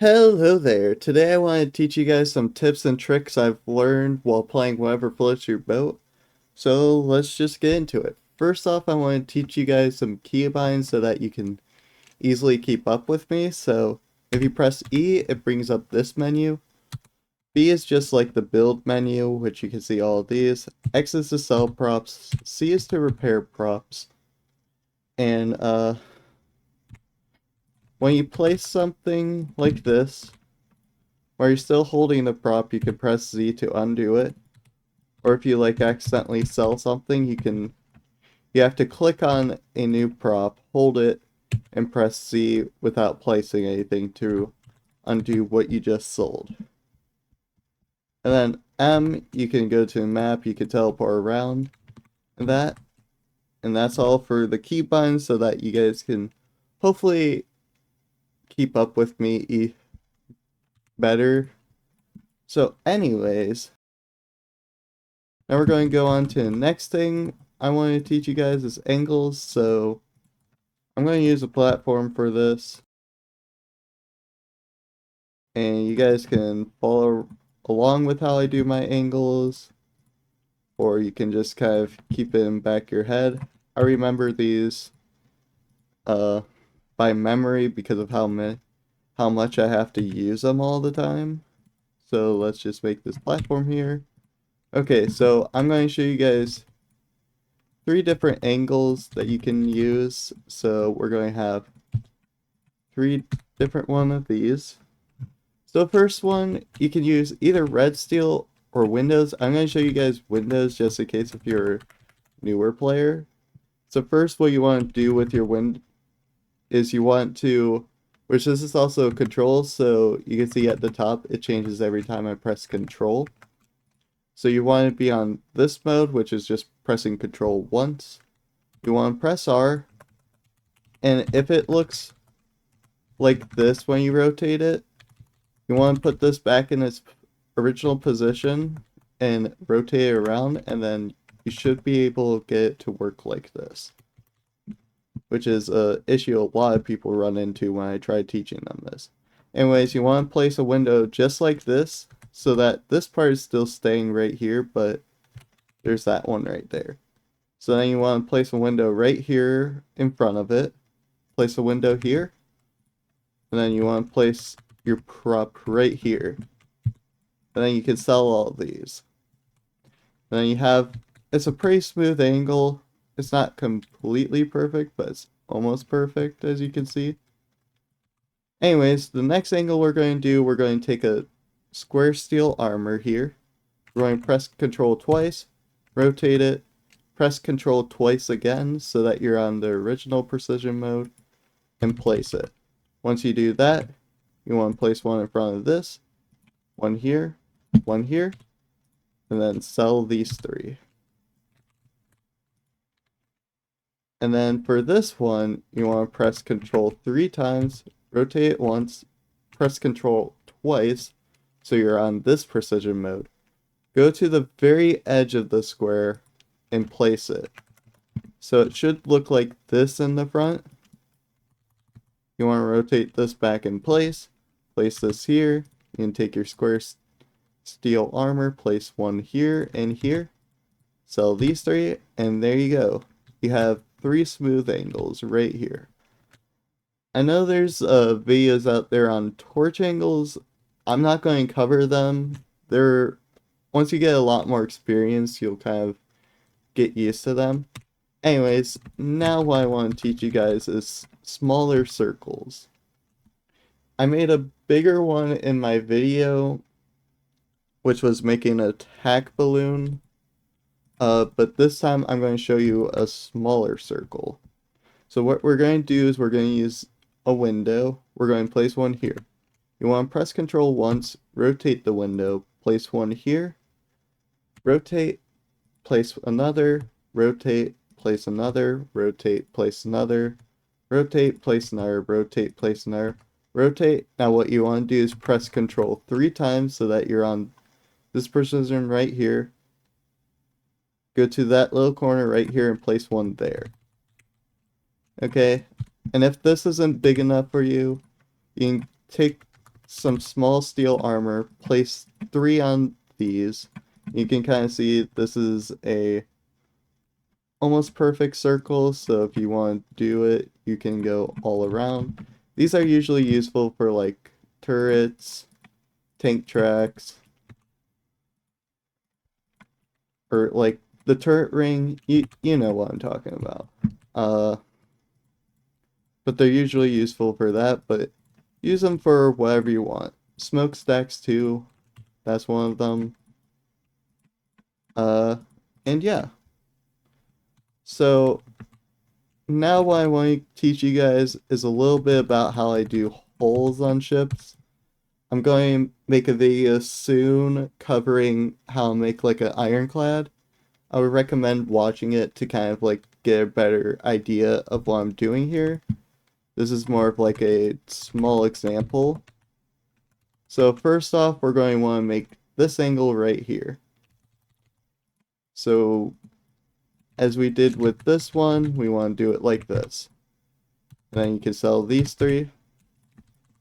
Hello there. Today I want to teach you guys some tips and tricks I've learned while playing whatever floats your boat. So let's just get into it. First off, I want to teach you guys some keybinds so that you can easily keep up with me. So if you press E, it brings up this menu. B is just like the build menu, which you can see all of these. X is to sell props. C is to repair props. And when you place something like this, while you're still holding the prop, you can press Z to undo it. Or if you like accidentally sell something, you have to click on a new prop, hold it, and press Z without placing anything to undo what you just sold. And then M, you can go to a map, you can teleport around that. And that's all for the keybinds so that you guys can hopefully keep up with me better. So anyways, now we're going to go on to the next thing I want to teach you guys is angles. So I'm going to use a platform for this. And you guys can follow along with how I do my angles. Or you can just kind of keep it in the back of your head. I remember these by memory because of how much I have to use them all the time. So let's just make this platform here. Okay, so I'm going to show you guys 3 different angles that you can use. So we're going to have 3 different one of these. So the first one, you can use either red steel or windows. I'm going to show you guys windows just in case if you're a newer player. So first what you want to do with your wind is you want to, which this is also control, so you can see at the top it changes every time I press control. So you want to be on this mode, which is just pressing control once. You want to press R, and if it looks like this when you rotate it, you want to put this back in its original position and rotate it around, and then you should be able to get it to work like this. Which is an issue a lot of people run into when I try teaching them this. Anyways, you want to place a window just like this, so that this part is still staying right here, but there's that one right there. So then you want to place a window right here in front of it, place a window here, and then you want to place your prop right here. And then you can sell all of these. And then you have, it's a pretty smooth angle. It's not completely perfect, but it's almost perfect, as you can see. Anyways, the next angle we're going to do, we're going to take a square steel armor here. We're going to press Control twice, rotate it, press Control twice again so that you're on the original precision mode, and place it. Once you do that, you want to place one in front of this, one here, and then sell these 3. And then for this one, you want to press Control 3 times, rotate it once, press Control twice, so you're on this precision mode. Go to the very edge of the square and place it. So it should look like this in the front. You want to rotate this back in place this here. You can take your square steel armor, place one here and here. Sell these 3, and there you go. You have 3 smooth angles right here. I know there's videos out there on torch angles. I'm not going to cover them. Once you get a lot more experience, you'll kind of get used to them. Anyways, now what I want to teach you guys is smaller circles. I made a bigger one in my video, which was making an attack balloon. But this time I'm going to show you a smaller circle. So what we're going to do is we're going to use a window. We're going to place one here. You want to press Control once, rotate the window, place one here, rotate, place another, rotate, place another, rotate, place another, rotate, place another, rotate, place another, rotate. Now what you want to do is press Control 3 times so that you're on this precision right here. Go to that little corner right here and place one there. Okay, and if this isn't big enough for you, you can take some small steel armor, place 3 on these. You can kind of see this is a almost perfect circle, so if you want to do it, you can go all around. These are usually useful for like turrets, tank tracks, or like the turret ring, you know what I'm talking about. Uh, but they're usually useful for that, but use them for whatever you want. Smokestacks too, that's one of them. Uh, and yeah. So now what I want to teach you guys is a little bit about how I do holes on ships. I'm going to make a video soon covering how to make like an ironclad. I would recommend watching it to kind of like get a better idea of what I'm doing here. This is more of like a small example. So first off, we're going to want to make this angle right here. So as we did with this one, we want to do it like this. And then you can sell these 3.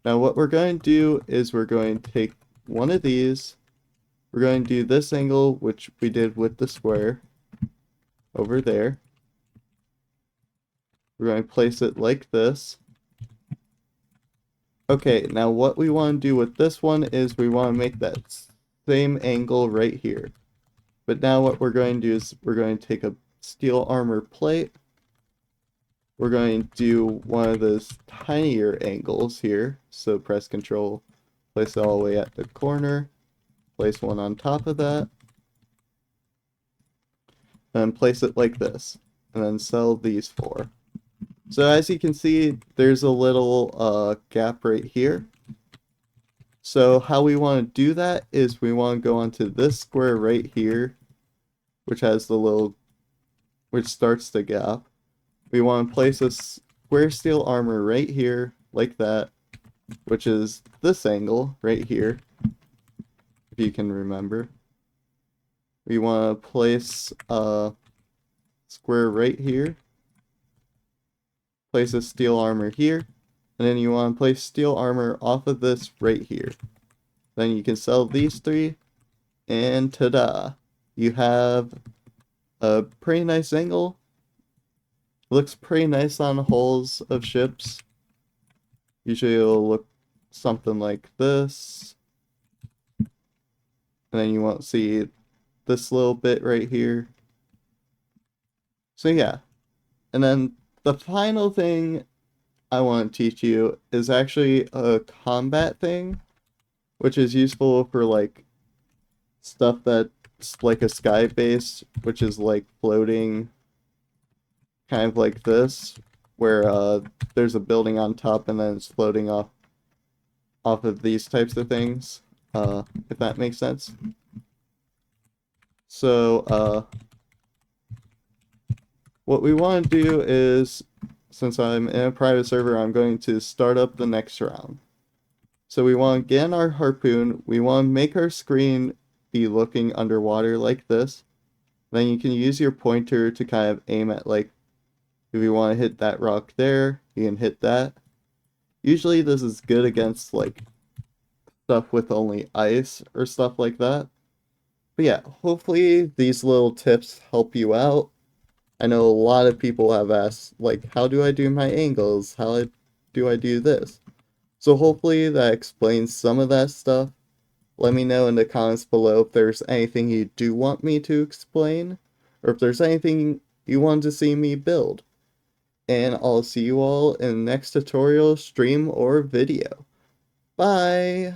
Now what we're going to do is we're going to take one of these. We're going to do this angle, which we did with the square over there. We're going to place it like this. Okay, now what we want to do with this one is we want to make that same angle right here. But now what we're going to do is we're going to take a steel armor plate. We're going to do one of those tinier angles here. So press Control, place it all the way at the corner, place one on top of that, and place it like this, and then sell these 4. So as you can see, there's a little gap right here. So how we want to do that is we want to go onto this square right here, which has the little, which starts the gap. We want to place a square steel armor right here, like that, which is this angle right here, if you can remember. We want to place a square right here, place a steel armor here, and then you want to place steel armor off of this right here. Then you can sell these 3, and ta-da! You have a pretty nice angle. Looks pretty nice on hulls of ships. Usually it'll look something like this. And then you won't see this little bit right here. So yeah. And then the final thing I want to teach you is actually a combat thing, which is useful for like stuff that's like a sky base, which is like floating kind of like this, where there's a building on top and then it's floating off of these types of things, if that makes sense. So what we want to do is, since I'm in a private server, I'm going to start up the next round. So we want to get in our harpoon, we want to make our screen be looking underwater like this. Then you can use your pointer to kind of aim at, like, if you want to hit that rock there, you can hit that. Usually this is good against like stuff with only ice or stuff like that. But yeah, hopefully these little tips help you out. I know a lot of people have asked, like, how do I do my angles? How do I do this? So hopefully that explains some of that stuff. Let me know in the comments below if there's anything you do want me to explain, or if there's anything you want to see me build. And I'll see you all in the next tutorial, stream, or video. Bye!